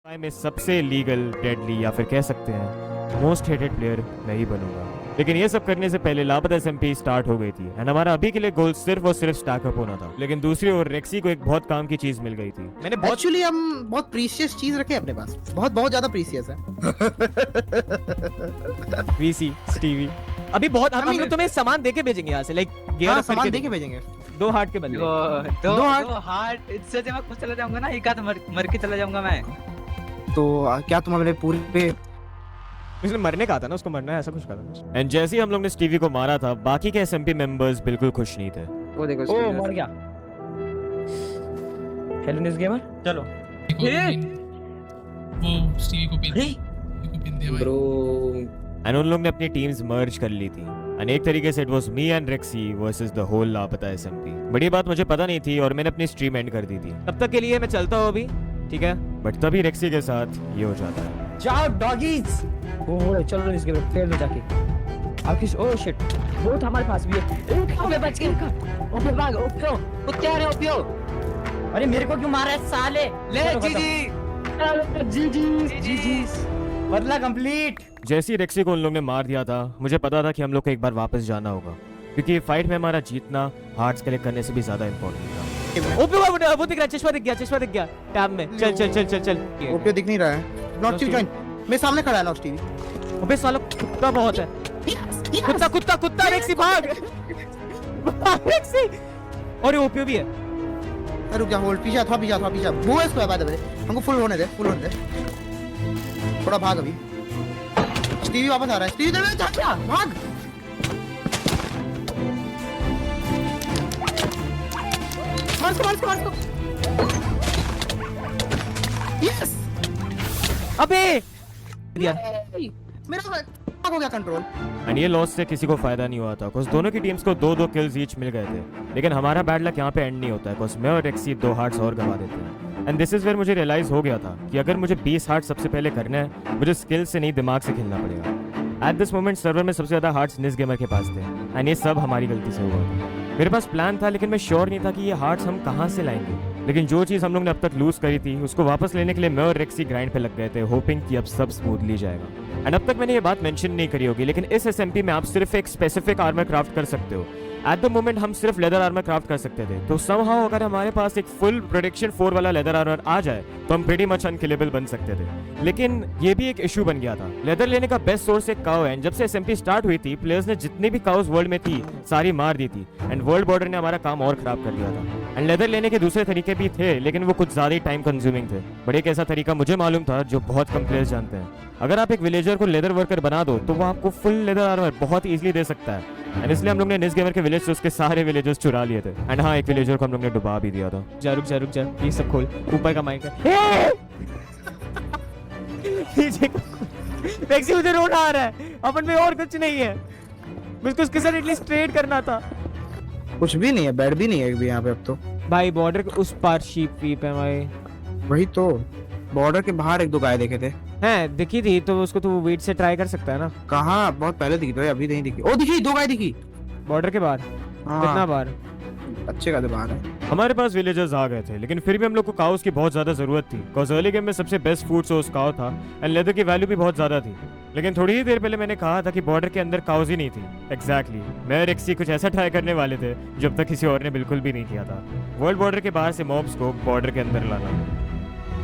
में सबसे legal, deadly या फिर कह सकते हैं मोस्ट हेटेड प्लेयर मैं ही बनूंगा। लेकिन ये सब करने से पहले लापता एसएमपी स्टार्ट हो गई थी एंड हमारा अभी के लिए गोल सिर्फ और सिर्फ स्टैकअप होना था। लेकिन दूसरी ओर रेक्सी को एक बहुत काम की चीज मिल गई थी। मैंने एक्चुअली हम बहुत प्रीशियस चीज रखे अपने पास, बहुत बहुत ज्यादा प्रीशियस है। वीसी स्टीवी अभी बहुत हम लोग तुम्हें सामान देके भेजेंगे यहाँ से, लाइक गियर सामान देके भेजेंगे 2 हार्ट के बदले। दो हार्ट इससे जब मैं खुद चला जाऊंगा ना, एक हाथ मर के चला जाऊंगा मैं। तो क्या तुम हमारे पूरे उसने मरने का था ना, उसको मरना है ऐसा कुछ कहा था। एंड जैसे ही हम लोग ने स्टीवी को मारा था, बाकी के एसएमपी मेंबर्स बिल्कुल खुश नहीं थे। वो देखो ओ मर गया। हेलेनिस गेमर चलो वो स्टीवी को पिन दिया ब्रो। एंड उन लोग ने अपनी टीम्स मर्ज कर ली थी एंड एक तरीके से it was me and Rexy versus the whole Lapata SMP. बड़ी बात मुझे पता नहीं थी और मैंने अपनी स्ट्रीम एंड कर दी थी। तब तक के लिए मैं चलता हूँ अभी, ठीक है? बट तभी रेक्सी के साथ ये हो जाता है। जाओ डॉगीज। वो चलो इस गेम फेल में जाके आपकी ओह शिट वो तो हमारे पास भी है। ओपे बच गए। ओपे भाग। ओपे कुत्ते आ रहे ओपियो। अरे मेरे को क्यों मारा है साले? ले जी बदला कंप्लीट। जैसे ही रेक्सी को उन लोग ने मार दिया था, मुझे पता था कि हम लोग को एक बार वापस जाना होगा, क्योंकि ये फाइट में हमारा जीतना हार्ट्स कलेक्ट करने से भी ज्यादा इंपॉर्टेंट था। ओपे वो दिख रहा है, चश्मा दिख गया टैब में। चल ओपे दिख नहीं रहा है। नॉट स्टीव जॉइन मेरे सामने खड़ा है। नॉट स्टीव ओबे साला कुत्ता बहुत है। कुत्ता रेक्सी भाग। रेक्सी और ओपी भी है। अरे रुक जा, होल्ड पीछे था वो है इसको बाय द वे। हमको फुल होने दे थोड़ा भाग। अभी स्टीवी वापस आ रहा है। स्टीवी इधर जा, क्या भाग। मार इसको। यस अबे दिया मेरा हो गया कंट्रोल। एंड ये लॉस से किसी को फायदा नहीं हुआ था, बिकॉज़ दोनों की टीम्स को 2-2 किल्स ईच मिल गए थे। लेकिन हमारा बैड लक यहाँ पे एंड नहीं होता है, बिकॉज़ मैं और रेक्सी 2 हार्ट्स और गवा देते हैं। एंड दिस इज वेयर मुझे रियलाइज हो गया था कि अगर मुझे 20 हार्ट सबसे पहले करना है, मुझे स्किल से नहीं दिमाग से खेलना पड़ेगा। एट दिस मोमेंट सर्वर में सबसे ज्यादा हार्ट्स निस गेमर के पास थे एंड ये सब हमारी गलती से हुआ। मेरे पास प्लान था, लेकिन मैं श्योर नहीं था कि ये हार्ट्स हम कहाँ से लाएंगे। लेकिन जो चीज़ हम लोग ने अब तक लूज करी थी, उसको वापस लेने के लिए मैं और रेक्सी ग्राइंड पे लग गए थे, होपिंग कि अब सब स्मूथली जाएगा। एंड अब तक मैंने ये बात मेंशन नहीं करी होगी, लेकिन इस एसएमपी में आप सिर्फ एक स्पेसिफिक आर्मर क्राफ्ट कर सकते हो। एट द मोमेंट हम सिर्फ लेदर आर्मर क्राफ्ट कर सकते थे, तो समहाउ अगर हमारे पास एक फुल प्रोटेक्शन 4 वाला लेदर आर्मर आ जाए तो हम प्रीटी मच अनकिलेबल बन सकते थे। लेकिन ये भी एक इशू बन गया था। लेदर लेने का बेस्ट सोर्स एक काउ है एंड जब से एसएमपी स्टार्ट हुई थी, प्लेयर्स ने जितनी भी काउस वर्ल्ड में थी सारी मार दी थी एंड वर्ल्ड बॉर्डर ने हमारा काम और खराब कर दिया था। एंड लेदर लेने के दूसरे तरीके भी थे, लेकिन वो कुछ ज्यादा ही टाइम कंज्यूमिंग थे। बट एक ऐसा तरीका मुझे मालूम था जो बहुत कम प्लेयर्स जानते हैं। अगर आप एक विलेजर को लेदर वर्कर बना दो तो वो आपको फुल लेदर आर्मर बहुत इजीली दे सकता है। एंड इसलिए हम लोग ने निस गेमर के विलेज से उसके सारे विलेजर्स चुरा लिए थे। एंड हाँ, एक विलेजर को हम लोग ने डुबा भी दिया था। रुक जा प्लीज सब खोल। ऊपर का माइक है। रेक्सी मुझे रोना आ रहा है। अपन में और कुछ नहीं है, मुझको उसके साथ एटलीस्ट ट्रेड करना था। कुछ भी नहीं है, बेड भी नहीं है यहाँ पे अब तो। भाई बॉर्डर के उस पार शीप वीप है भाई। वही तो, बॉर्डर के बाहर 1-2 गाय देखे थे। हैं दिखी थी तो उसको तो वेट से ट्राई कर सकता है ना। कहाँ, बहुत पहले दिखी थी, अभी नहीं दिखी। ओ दिखी, 2 गाय दिखी बॉर्डर के बाहर। कितना बार? अच्छे खासे बाहर है। हमारे पास विलेजर्स आ गए थे, लेकिन फिर भी हम लोग को काउस की बहुत ज्यादा जरूरत थी, बिकॉज़ अर्ली गेम में सबसे बेस्ट फूड सोर्स काउ था एंड लेदर की वैल्यू भी बहुत ज्यादा थी। लेकिन थोड़ी ही देर पहले मैंने कहा था कि बॉर्डर के अंदर काउस ही नहीं थी। एग्जैक्टली मैं और रेक्सी कुछ ऐसा ट्राई करने वाले थे जो अब तक किसी और ने बिल्कुल भी नहीं किया था। वर्ल्ड बॉर्डर के बाहर से मॉब्स को बॉर्डर के अंदर लाना।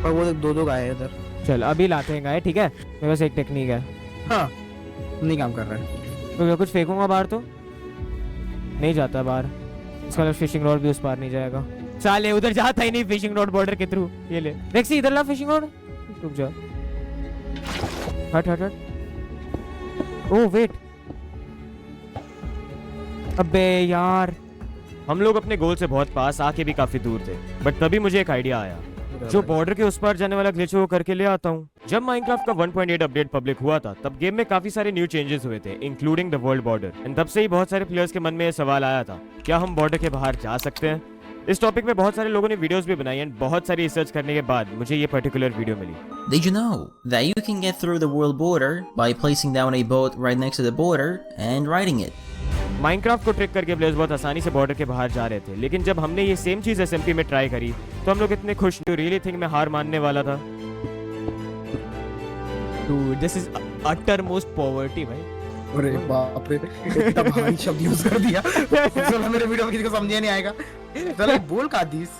और वो 2-2 गाय है उधर। चल अभी लाते हैं गाय, ठीक है? मेरे पास एक टेक्निक है। हाँ, नहीं काम कर रहा है। तो मैं कुछ फेंकूंगा बाहर तो नहीं जाता बाहर। इसका फिशिंग रॉड भी उस पार नहीं जाएगा। साले उधर जाता ही नहीं फिशिंग रॉड बॉर्डर के थ्रू। ये ले रेक्सी, इधर ला फिशिंग रॉड। रुक जा। हट। ओह वेट, अबे यार हम लोग अपने गोल से बहुत पास आके भी काफी दूर थे, बट तभी मुझे एक आइडिया आया। जो बॉर्डर के उस पार जाने वाला ग्लिच है वो करके ले आता हूँ। जब माइनक्राफ्ट का 1.8 अपडेट पब्लिक हुआ था, तब गेम में काफी सारे न्यू चेंजेस हुए थे, including the world border. And तब से ही बहुत सारे प्लेयर्स के मन में ये सवाल आया था, क्या हम बॉर्डर के बाहर जा सकते हैं? इस टॉपिक में बहुत सारे लोगों ने वीडियोस भी बनाई एंड बहुत सारी रिसर्च करने के बाद मुझे ये पर्टिकुलर वीडियो मिली। Did you know that you can get through the world border by placing down a boat right next to the border and riding it? Minecraft को ट्रिक करके प्लेयर्स बहुत आसानी से बॉर्डर के बाहर जा रहे थे, लेकिन जब हमने ये सेम चीज एसएमपी में ट्राई करी तो हम लोग इतने खुश थे। रियली थिंक मैं हार मानने वाला था। Dude, this is utter most poverty, भाई. अरे बाप रे, इतना भारी शब्द यूज कर दिया. चलो मेरे वीडियो में किसी को समझ नहीं आएगा. चलो बोल कादिस.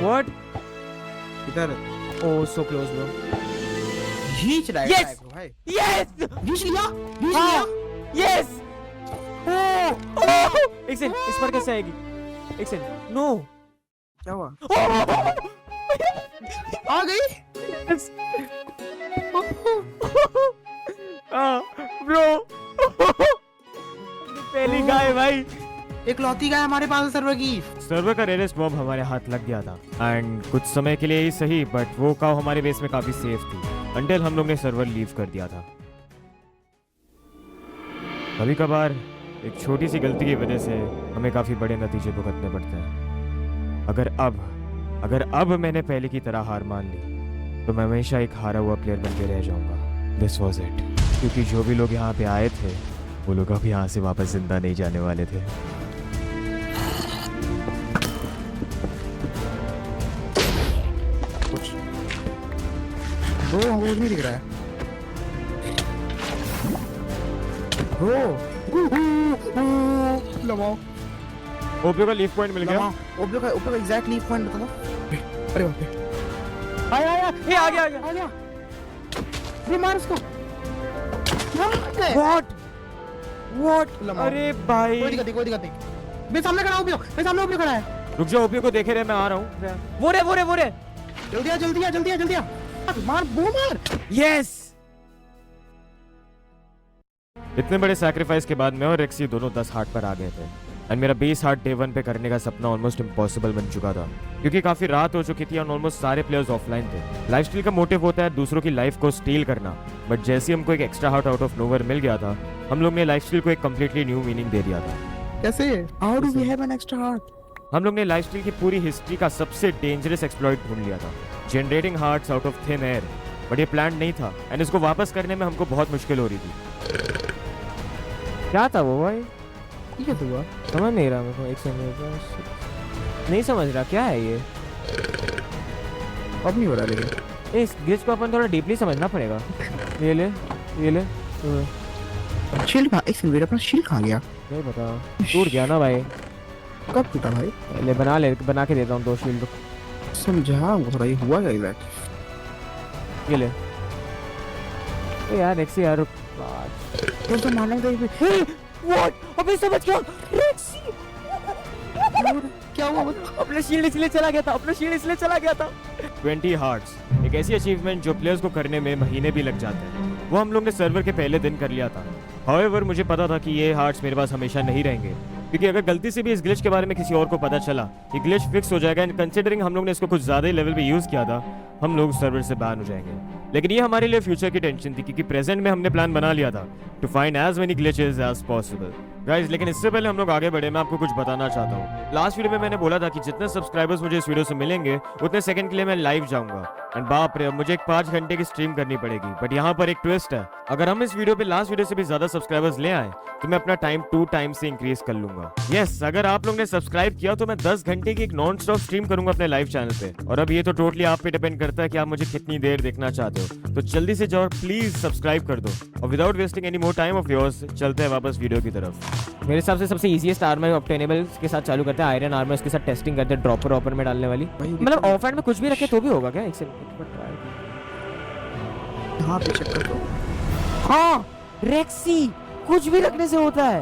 What? इधर Oh, so close, bro. खींच रहा है Yes! भाई. Yes! खींच लिया. खींच हाँ! लिया. Yes! Oh! Oh! एक सेकंड, इस पर कैसे आएगी? एक सेकंड. No! क्या हुआ? Oh! आ गई. Yes! Bro! पहली गाय भाई. एक लौती गाय हमारे पास सर्वर की. सर्वर का रेयरेस्ट मॉब हमारे हाथ लग गया था एंड कुछ समय के लिए ही सही बट वो काव हमारे बेस में काफी सेफ थी अंटिल हम लोग ने सर्वर लीव कर दिया था. कभी कभार एक छोटी सी गलती की वजह से हमें काफी बड़े नतीजे भुगतने पड़ते हैं. अगर अब मैंने पहले की तरह हार मान ली तो मैं हमेशा एक हारा हुआ प्लेयर बन के रह जाऊंगा. This was it. क्योंकि जो भी लोग यहाँ पे आए थे वो लोग अब यहाँ से वापस जिंदा नहीं जाने वाले थे. वो हमको नहीं दिख रहा है. लगाओ. ओपीओ का लीफ पॉइंट मिल गया. ओपीओ का एग्जैक्ट लीफ पॉइंट बता दो. अरे बाप रे. आया ये आ गया. आ गया. ये मार इसको. What? अरे भाई. कोई दिक्कत नहीं. मेरे सामने खड़ा ओपीओ. मेरे सामने ओपीओ खड़ा है. रुक जा ओपीओ को देखे रहे मैं आ रहा हूँ. वो रे. जल्दी आ. मार वो मार. यस. इतने बड़े सैक्रिफाइस के बाद मैं और रेक्सी दोनों 10 हार्ट पर आ गए थे एंड मेरा 20 हार्ट डे 1 पे करने का सपना ऑलमोस्ट इम्पॉसिबल बन चुका था क्योंकि काफी रात हो चुकी थी और ऑलमोस्ट सारे प्लेयर्स ऑफलाइन थे. लाइफस्टाइल का मोटिव होता है दूसरों की लाइफ को स्टील करना बट जैसे हमको एक extra heart out of nowhere मिल गया था हम लोग ने लाइफस्टाइल को एक कंप्लीटली न्यू मीनिंग दे दिया था. कैसे? How do we have an extra heart? हम लोग ने लाइफस्टाइल की पूरी हिस्ट्री का सबसे डेंजरस एक्सप्लॉइट ढूंढ लिया था. Generating hearts out of thin air. But ये प्लान नहीं था एंड इसको वापस करने में हमको बहुत मुश्किल हो रही थी. क्या था वो भाई? ठीक है हुआ. समझ नहीं रहा मेरे को. एक सेकंड. नहीं समझ रहा क्या है ये. अब नहीं हो रहा लेकिन इस ग्लिच को अपन थोड़ा डीपली समझना पड़ेगा. ये ले. शील्ड का एक सेकंड. अपना शील्ड कहां गया? नहीं पता. टूट गया ना भाई. कब टूटा भाई? ले बना के देता हूँ 2 शील्ड. समझा वो थोड़ा. ये हुआ क्या एग्जैक्ट? ये ले. ए यार रेक्सी यार. तो मारना दे. व्हाट? अबे समझ गया. रेक्सी क्या हुआ? अपना शील्ड इसलिए चला गया था. 20 हार्ट्स एक ऐसी अचीवमेंट जो प्लेयर्स को करने में महीने भी लग जाते हैं. वो हम लोग ने सर्वर के पहले दिन कर लिया था. हाउएवर मुझे पता था कि ये हार्ट्स मेरे पास हमेशा नहीं रहेंगे क्योंकि अगर गलती से भी इस ग्लिच के बारे में किसी और को पता चला ये ग्लिच फिक्स हो जाएगा एंड कंसीडरिंग हम लोग ने इसको कुछ ज्यादा ही लेवल पे यूज किया था हम लोग सर्वर से बैन हो जाएंगे. लेकिन ये हमारे लिए फ्यूचर की टेंशन थी क्योंकि प्रेजेंट में हमने प्लान बना लिया था to find as many glitches as possible. Guys लेकिन इससे पहले हम लोग आगे बढ़े मैं आपको कुछ बताना चाहता हूँ. लास्ट वीडियो में मैंने बोला था कि जितने सब्सक्राइबर्स मुझे इस वीडियो से मिलेंगे उतने सेकंड के लिए मैं लाइव जाऊंगा एंड बाप रे अब मुझे एक 5 घंटे की स्ट्रीम करनी पड़ेगी. बट यहाँ पर एक ट्विस्ट है. अगर हम इस वीडियो पे लास्ट वीडियो से भी ज्यादा सब्सक्राइबर्स ले आए तो मैं अपना टाइम 2 टाइम से इंक्रीज कर लूंगा. यस अगर आप लोग ने सब्सक्राइब किया तो मैं 10 घंटे की एक नॉन स्टॉप स्ट्रीम करूंगा अपने लाइव चैनल पे. और अब ये तो टोटली आप पे डिपेंड करता है कि आप मुझे कितनी देर देखना चाहते हो. तो जल्दी से जाओ प्लीज सब्सक्राइब कर दो और without wasting any more time of yours चलते हैं वापस वीडियो की तरफ. मेरे हिसाब से सबसे इजीएस्ट आर्मर ऑब्टेनेबल के साथ चालू करते हैं. आयरन आर्मर उसके साथ टेस्टिंग करते हैं ड्रॉपर में डालने वाली. मतलब ऑफलाइन में कुछ भी रखे तो भी होगा क्या? एक सेकंड. हां पे चेक कर दो. हाँ रेक्सी कुछ भी रखने से होता है.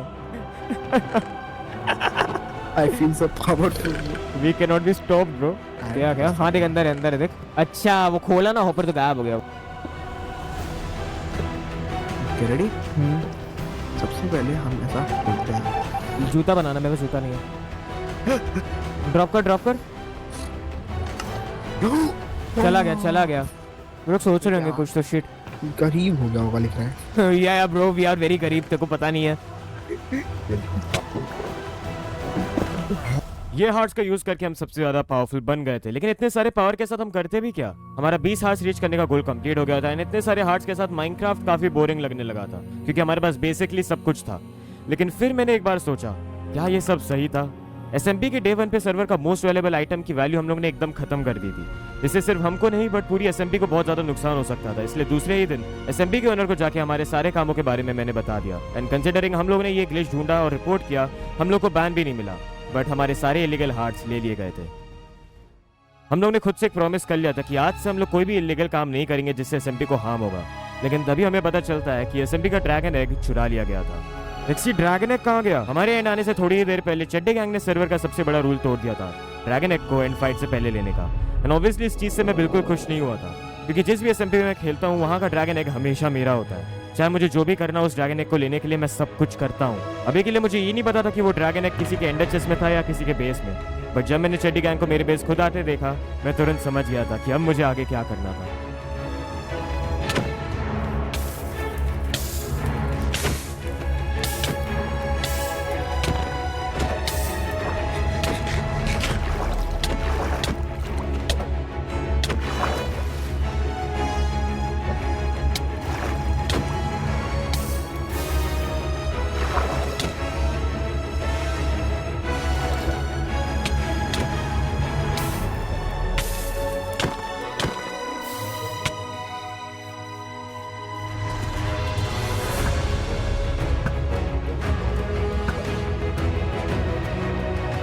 I feel so powerful. We cannot be stopped bro. क्या? हाँ देख अंदर है देख. अच्छा वो खोला ना हॉपर तो गायब हो गया. रेडी? सबसे पहले हम ऐसा करते हैं. जूता बनाना. मेरे पास जूता नहीं है. ड्रॉप कर. चला गया. लोग सोच रहे होंगे कुछ तो. शिट करीब हो गया होगा लिख रहा है. या ब्रो वी आर वेरी करीब. तेरे को पता नहीं है. ये हार्ट्स का यूज करके हम सबसे ज्यादा पावरफुल बन गए थे. लेकिन इतने सारे पावर के साथ हम करते भी क्या? हमारा 20 हार्ट्स रीच करने का गोल कंप्लीट हो गया था एंड इतने सारे हार्ट्स के साथ माइनक्राफ्ट काफी बोरिंग लगने लगा था क्योंकि हमारे पास बेसिकली सब कुछ था. लेकिन फिर मैंने एक बार सोचा क्या ये सब सही था? एसएमपी के डे 1 पे सर्वर का मोस्ट वैल्यूएबल आइटम की वैल्यू हम लोगों ने एकदम खत्म कर दी थी, जिससे सिर्फ हमको नहीं बट पूरी एसएमपी को बहुत ज्यादा नुकसान हो सकता था। इसलिए दूसरे ही दिन एसएमपी के ओनर को जाके हमारे सारे कामों के बारे में मैंने बता दिया। एंड कंसिडरिंग हम लोगों ने ये ग्लिच ढूंढा और रिपोर्ट किया, हम लोग को बैन भी नहीं मिला, बट हमारे सारे इलीगल हार्ट्स ले लिए गए थे। हम लोग ने खुद से एक प्रॉमिस कर लिया था कि आज से हम लोग कोई भी इलीगल काम नहीं करेंगे जिससे एसएमपी को हार्म होगा। लेकिन तभी हमें पता चलता है कि एसएमपी का ड्रैगन एग चुरा लिया गया था। रेक्सी, ड्रैगन एग कहाँ गया? हमारे एंड आने से थोड़ी ही देर पहले चड्डे गैंग ने सर्वर का सबसे बड़ा रूल तोड़ दिया था, ड्रैगन एग को एंड फाइट से पहले लेने का। एंड ऑब्वियसली इस चीज से मैं बिल्कुल खुश नहीं हुआ था, क्योंकि जिस भी एसएमपी में मैं खेलता हूँ वहाँ का ड्रैगन एग हमेशा मेरा होता है। चाहे मुझे जो भी करना हो उस ड्रैगन एग को लेने के लिए मैं सब कुछ करता हूँ। अभी के लिए मुझे ये नहीं पता था कि वो ड्रैगन एग किसी के एंडर चेस्ट में था या किसी के बेस में, बट जब मैंने चड्डी गैंग को मेरे बेस खुद आते देखा, मैं तुरंत समझ गया था कि अब मुझे आगे क्या करना था।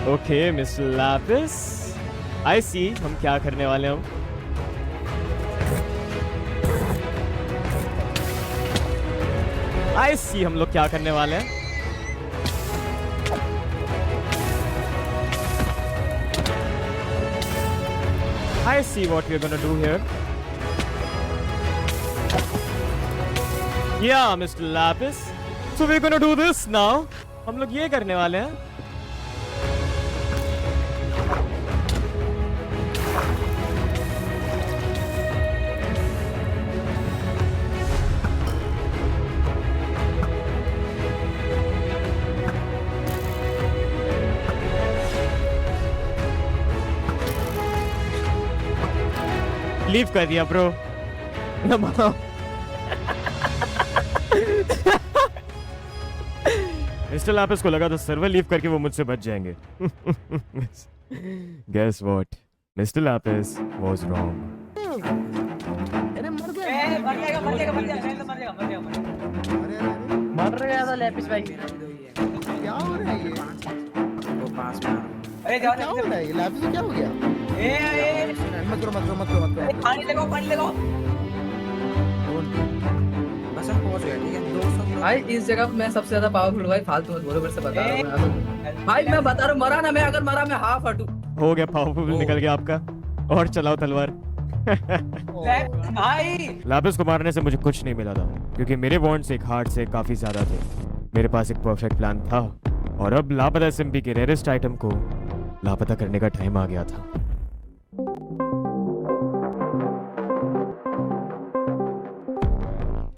ओके मिस्टर लैपिस, आई सी हम क्या करने वाले हैं। आई सी हम लोग क्या करने वाले हैं। I see what we are gonna do here. या mister Lapis, so we are gonna do this now. हम लोग ये करने वाले हैं। लीव कर दिया ब्रो। मिस्टर लैपिस को लगा था सर्वर लीव करके वो मुझसे बच जाएंगे। Guess what? Mr. Lapis was wrong. मर गया था लैपिस भाई। क्या हो रहा है ये? वो पास में अरे क्या हो रहा है? लैपिस को क्या हो गया? मत करो। पानी लगाओ बस हम पहुंच गए। ठीक है 200 भाई इस जगह पे मैं सबसे ज्यादा पावरफुल भाई, फालतू मत बोलो, मेरे से बता रहा हूं भाई, मैं बता रहा हूं, मरा ना मैं, अगर मरा मैं हाफ हटू। हो गया, पावरफुल निकल गया आपका। और चलाओ तलवार। भाई लैपिस को मारने से मुझे कुछ नहीं मिला था, क्योंकि मेरे वॉन्ट्स एक हार्ट से काफी ज्यादा थे। मेरे पास एक परफेक्ट प्लान था, और अब लापता एसएमपी के रेयरेस्ट आइटम को लापता करने का टाइम आ गया था।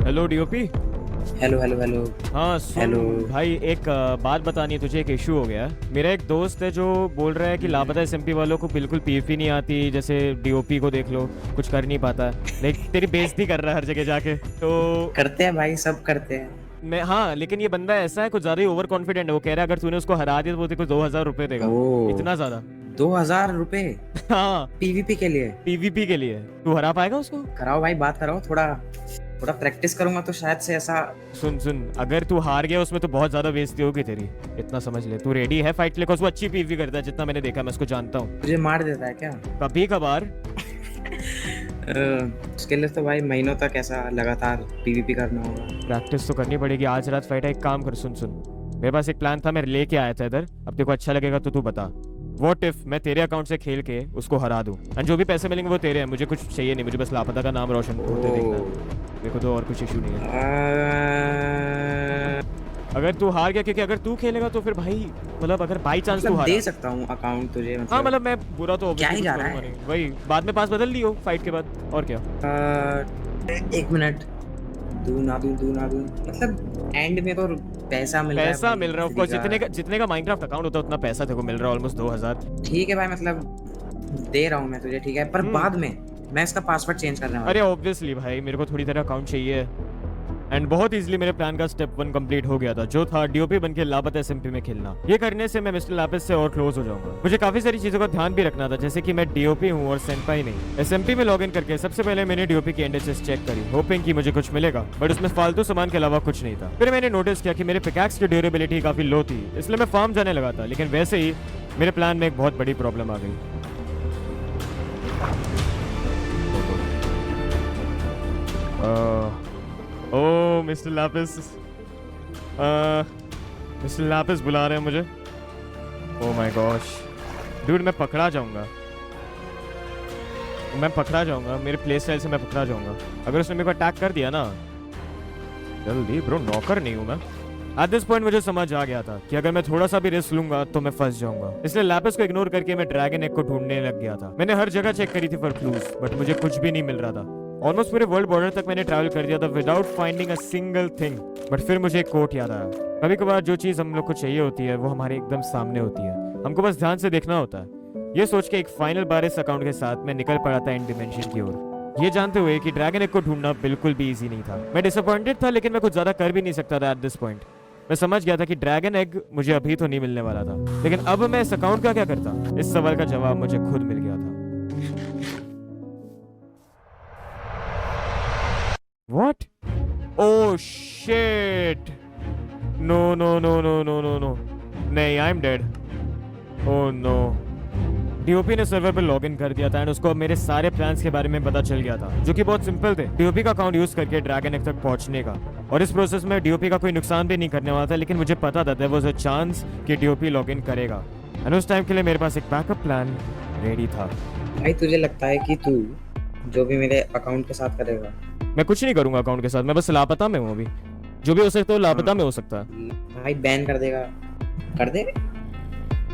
Hello DOP. हेलो हाँ सुन हेलो। भाई, एक बात बतानी है तुझे। एक इशू हो गया है। मेरा एक दोस्त है जो बोल रहा है कि लापता एसएमपी वालों को बिल्कुल पीवीपी नहीं आती, जैसे डीओपी को देख लो, कुछ कर नहीं पाता, लेकिन तेरी बेइज्जती कर रहा है हर जगह जाके। तो करते हैं भाई, सब करते हैं। मैं, हाँ, लेकिन ये बंदा ऐसा है, कुछ ज्यादा ही ओवर कॉन्फिडेंट है। वो कह रहा है अगर तूने उसको हरा दिया तो वो तेरे को 2000 रुपए देगा। ओह। इतना ज्यादा? 2000 रुपए हाँ, पीवीपी के लिए? पीवीपी के लिए। तू हरा पाएगा उसको? कराओ भाई, बात कराओ। थोड़ा प्रैक्टिस करूंगा तो शायद से ऐसा। सुन, अगर तू हार गया उसमें तो बहुत ज्यादा बेइज्जती होगी तेरी, इतना समझ ले। तू रेडी है फाइट के लिए? वो अच्छी पीवीपी करता है, जितना मैंने देखा, मैं उसको जानता हूँ। तुझे मार देता है क्या? कभी कभार। उसके लिए तो भाई महीनों तक ऐसा लगातार पीवीपी करना होगा। प्रैक्टिस तो करनी पड़ेगी। आज रात फाइट है। एक काम कर, सुन, मेरे पास एक प्लान था, मैं लेके आया था इधर। अब तेरे को अच्छा लगेगा तो तू बता। What if मैं तेरे अकाउंट से खेल के उसको हरा दूं, और जो भी पैसे मिलेंगे वो तेरे हैं। मुझे कुछ चाहिए नहीं, मुझे बस लापता का नाम रोशन होते देखना है। मेरे को तो और कुछ इशू नहीं है। अगर तू हार गया, क्योंकि अगर तू खेलेगा तो फिर भाई, मतलब अगर बाई चांस तू मतलब हारा। दे सकता हूँ अकाउंट तुझे? मतलब हाँ, मतलब मैं बुरा तो क्या ही obviously जा कुछ रहा है? करूंगा नहीं। वही बाद में पास बदल लियो फाइट के बाद, और क्या। 1 मिनट। दूं ना दूं, मतलब एंड में तो पैसा मिल रहा है। ऑफ कोर्स, जितने का माइनक्राफ्ट अकाउंट होता है उतना पैसा तेरे को मिल रहा है, ऑलमोस्ट 2000। ठीक है भाई, मतलब दे रहा हूँ मैं तुझे, ठीक है, पर बाद में मैं इसका पासवर्ड चेंज करने वाला हूँ। अरे ऑब्वियसली भाई, मेरे को थोड़ी देर अकाउंट चाहिए। एंड बहुत इजीली मेरे प्लान का स्टेप 1 कंप्लीट हो गया था, जो था डीओपी बन के लापता एसएमपी में खेलना। ये करने से मैं मिस्टर लापिस से और क्लोज हो जाऊंगा। मुझे काफी सारी चीजों का ध्यान भी रखना था, जैसे कि मैं डीओपी हूँ और सेंपाई नहीं। एसएमपी में लॉगिन करके सबसे पहले मैंने डीओपी की एनएचएस चेक करी, होपिंग कि मुझे कुछ मिलेगा, बट उसमें फालतू सामान के अलावा कुछ नहीं था। फिर मैंने नोटिस किया कि मेरे पिकैक्स की ड्यूरेबिलिटी काफी लो थी, इसलिए मैं फार्म जाने लगा था। लेकिन वैसे ही मेरे प्लान में एक बहुत बड़ी प्रॉब्लम आ गई। ओ मिस्टर लापिस, मिस्टर लापिस बुला रहे हैं मुझे। ओ माय गॉश डूड, मैं पकड़ा जाऊंगा, मेरे प्ले स्टाइल से मैं पकड़ा जाऊंगा। अगर उसने मेरे को अटैक कर दिया ना, जल्दी ब्रो, नौकर नहीं हूं मैं। एट दिस पॉइंट मुझे समझ आ गया था कि अगर मैं थोड़ा सा भी रिस्क लूंगा तो मैं फंस जाऊंगा। इसलिए लैपिस को इग्नोर करके मैं ड्रैगन एग को ढूंढने लग गया था। मैंने हर जगह चेक करी थी फॉर क्लूज, बट मुझे कुछ भी नहीं मिल रहा था। ऑलमोस्ट पूरे वर्ल्ड बॉर्डर तक मैंने ट्रैवल कर दिया था without finding a single thing. But फिर मुझे एक कोट याद आया, कभी कभार जो चीज हम लोग को चाहिए होती है वो हमारे एकदम सामने होती है, हमको बस ध्यान से देखना होता है। ये सोच के एक फाइनल बार इस अकाउंट के साथ मैं निकल पड़ा था एंड डिमेंशन की ओर, ये जानते हुए कि ड्रैगन एग को ढूंढना बिल्कुल भी इजी नहीं था। मैं डिसअपॉइंटेड था, लेकिन मैं कुछ ज्यादा कर भी नहीं सकता था एट दिस पॉइंट। मैं समझ गया था कि ड्रैगन एग मुझे अभी तो नहीं मिलने वाला था, लेकिन अब मैं इस अकाउंट का क्या करता? इस सवाल का जवाब मुझे खुद मिल गया था। What? Oh shit! No, no, no, no, no, no, no. नहीं, I'm dead. Oh no. DOP ने सर्वर पर लॉगिन कर दिया था एंड उसको मेरे सारे प्लान्स के बारे में पता चल गया था, जो कि बहुत सिंपल थे। डीओपी का अकाउंट यूज करके ड्रैगन एग तक पहुंचने का, और इस प्रोसेस में डीओपी का कोई नुकसान भी नहीं करने वाला था। लेकिन मुझे पता था देयर वाज अ चांस कि डीओपी लॉगिन करेगा, एंड उस टाइम के लिए मेरे पास एक बैकअप प्लान रेडी था। भाई तुझे लगता है कि तू जो भी मेरे अकाउंट के साथ करेगा? मैं कुछ नहीं करूंगा अकाउंट के साथ, मैं बस लापता में हूँ अभी। जो भी हो सकता है लापता में हो सकता है। भाई बैन कर देगा, कर दे।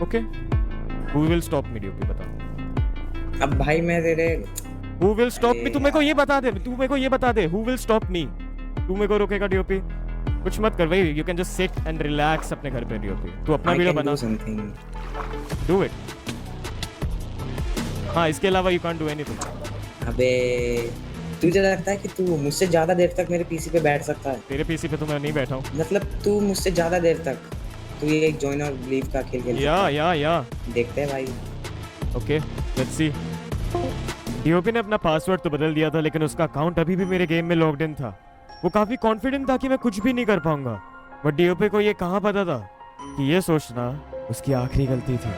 Okay, who will stop me? DOP बता। अब भाई मैं तेरे हु विल स्टॉप मी? तू मेरे को ये बता दे, तू मेरे को ये बता दे, हु विल स्टॉप मी? तू मेरे को रोकेगा डीओपी? कुछ मत कर भाई, you can just sit and relax अपने घर पे डीओपी। तू अपना वीडियो बना, डू इट। हाँ, इसके अलावा यू कांट डू एनीथिंग। अबे तुझे लगता है कि तू मुझसे ज्यादा देर तक मेरे पीसी पे बैठ सकता है? तेरे पीसी पे तो मैं नहीं बैठा हूँ। मतलब तू मुझसे ज्यादा देर तक तू ये एक जॉइन और लीव का खेल खेल या देखते हैं भाई। Okay, let's see. डीओपी ने अपना पासवर्ड तो बदल दिया था, लेकिन उसका अकाउंट अभी भी मेरे गेम में लॉग्ड इन था। वो काफी कॉन्फिडेंट था कि मैं कुछ भी नहीं कर पाऊंगा, बट डीओपी को ये कहाँ पता था कि ये सोचना उसकी आखिरी गलती थी।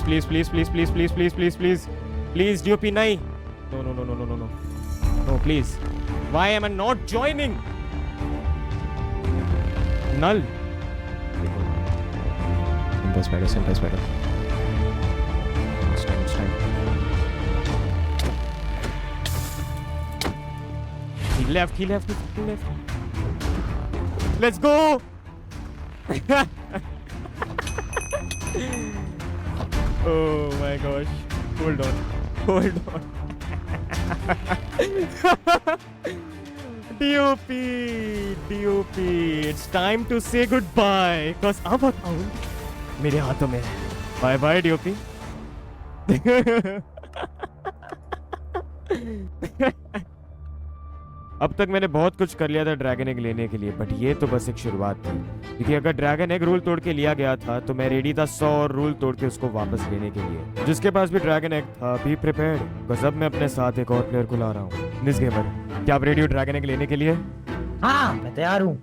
Please, please, please, please, please, please, please, please, please, DOP, nahi. No, please. Why am I not joining? Null. Simple spider. It's time. He left. Let's go. Oh my gosh. Hold on. DOP. It's time to say goodbye. Cause अब account मेरे हाथों में है। Bye bye DOP. अब तक मैंने बहुत कुछ कर लिया था ड्रैगन एग लेने के लिए, बट ये तो बस एक शुरुआत थी। क्योंकि अगर ड्रैगन एग रूल तोड़ के लिया गया था तो मैं रेडी था 100 और रूल तोड़ के उसको वापस लेने के लिए। जिसके पास भी ड्रैगन एग था, बी प्रिपेयर्ड, बिकॉज़ अब मैं अपने साथ एक और प्लेयर को ला रहा हूँ। निस गेमर, क्या आप रेडी हो ड्रैगन एग लेने के लिए? हाँ मैं तैयार हूँ।